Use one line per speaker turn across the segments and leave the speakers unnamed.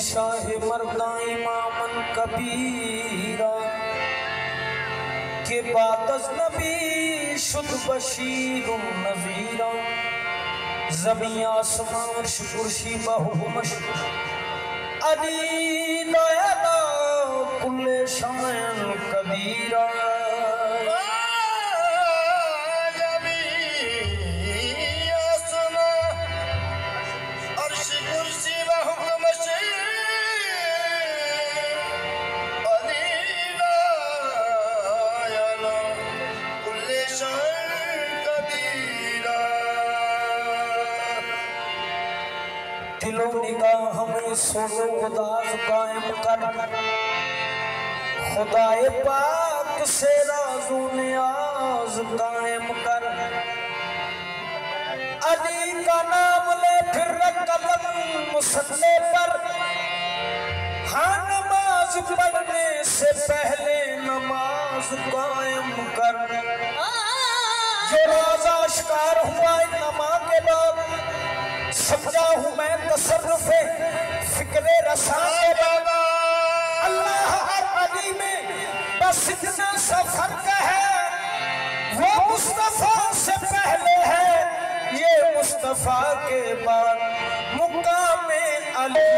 शाह मर्दा इमामन कबीरा के बाद नबी शुद्ध बशीर नज़ीरा ज़मीं आसमान कुर्सी बहुमश अली दयाला कुल्ले शान कबीरा दिलो निगाह हमें सोनो उदास कायम कर खुदाए पाक से राज़ो नियाज कायम कर अली का नाम ले फिर कदम मुसल्ले पर हाँ नमाज पढ़ने से पहले नमाज कायम कर जो रोज़ा शिकार हुआ नमा के बाद समझा हूँ मैं तसर्रुफ़े फिक्रे रसा के बाद अल्लाह और अली में बस इतना सा फर्क है वो मुस्तफा से पहले है ये मुस्तफा के बाद मुकाम अली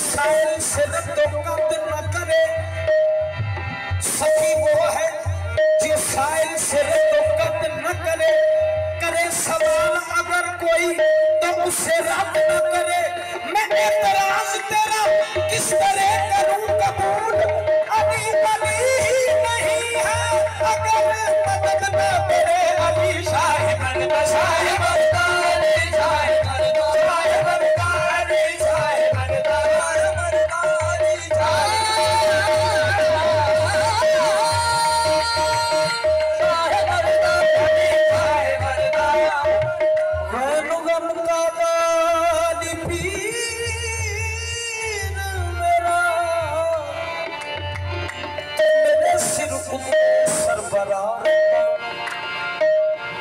साइल से तो कद न करे, सखी वो है जो साइल से तो कद न करे, करे सवाल अगर कोई तो उसे रद्द न करे। मैं एतराज तेरा किस तरह करूं कबूल, अभी अभी नहीं है अगर मदद न करे। अभी शाह बनता शाह बनता शाह बनता शाह बनता शाह बनता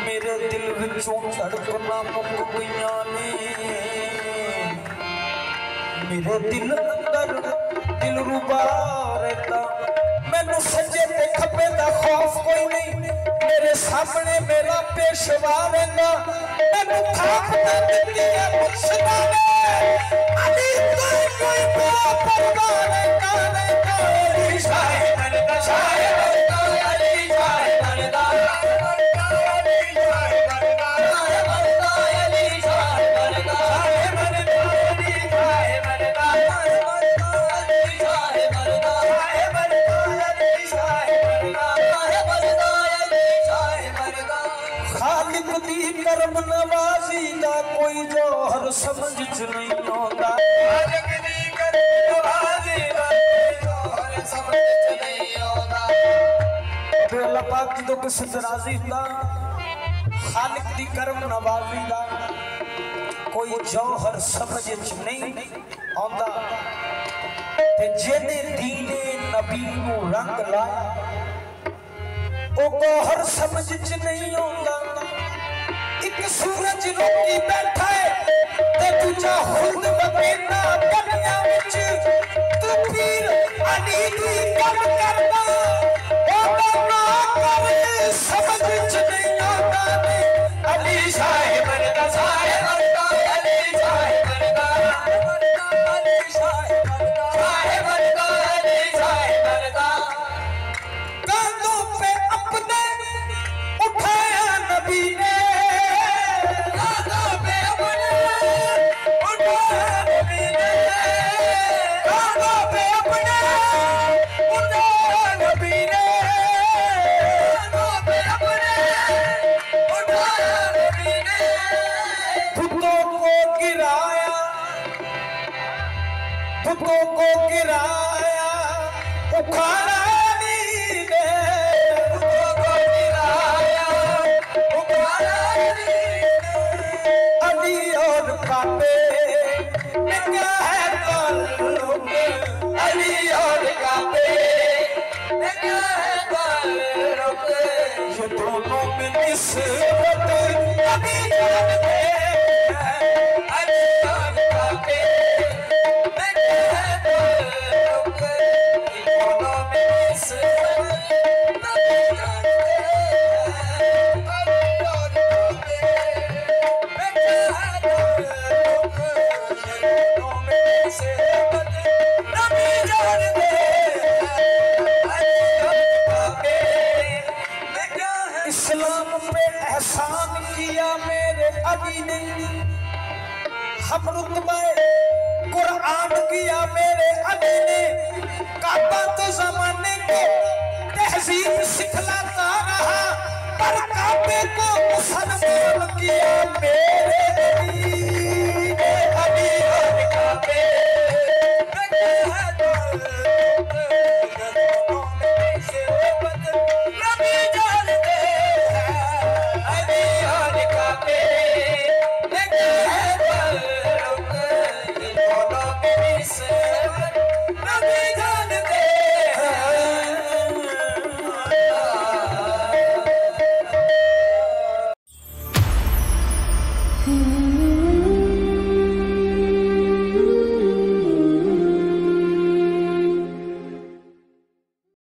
मेरे दिल विचों धड़कना मुक गईयां ने, मेरे दिल अंदर दिल रुबा रहता। मैनू सज्जे ते खब्बे दा खौफ कोई नहीं, मेरे सामने मेरा पेशवा रहंदा। मैनू खाक ते दित्ती है मुर्शिदा ने, अली कोई परवाह रहंदा रहंदा। अली शाह बनदा शाह बनदा अली शाह बनदा करम नवाजी दा कोई जोहर समझ च नहीं आंदा। अल्लाह पाक जो किसी राजी दा खालिक दी करम नवाजी दा कोई जोहर समझ च नहीं आंदा। ते जेने दीने नबी नू रंग लाया ओ गोहर समझ च नहीं आंदा। एक सूरज रोकी बैठा है ते दूजा खुद बबेना कन्या विच, तू पीर अली दी गल करदा ओ ना कर समझ च नहीं आंदा ने। अली शाह बनदा शाह बनदा अली शाह बनदा अली शाह बनदा शाह बनदा अली शाह बनदा। कांधों पे अपने उठाया नबी ने, बुतों को गिराया उखाड़ा नी ने, बुतों को गिराया उखाड़ा नी ने। अली और काबे में क्या है ताल्लुक, अली और काबे में क्या है ताल्लुक, ये दोनों में निस्बत अभी जानते हैं। अली और काबे इस्लाम पे एहसान किया मेरे अली ने, हम रुतबा कुरान किया मेरे अली ने। काबा तो जमाने को तहजीब सिखलाता रहा, पर काबे को मुसलमान किया मेरे अली ने। अली और काबे Nobody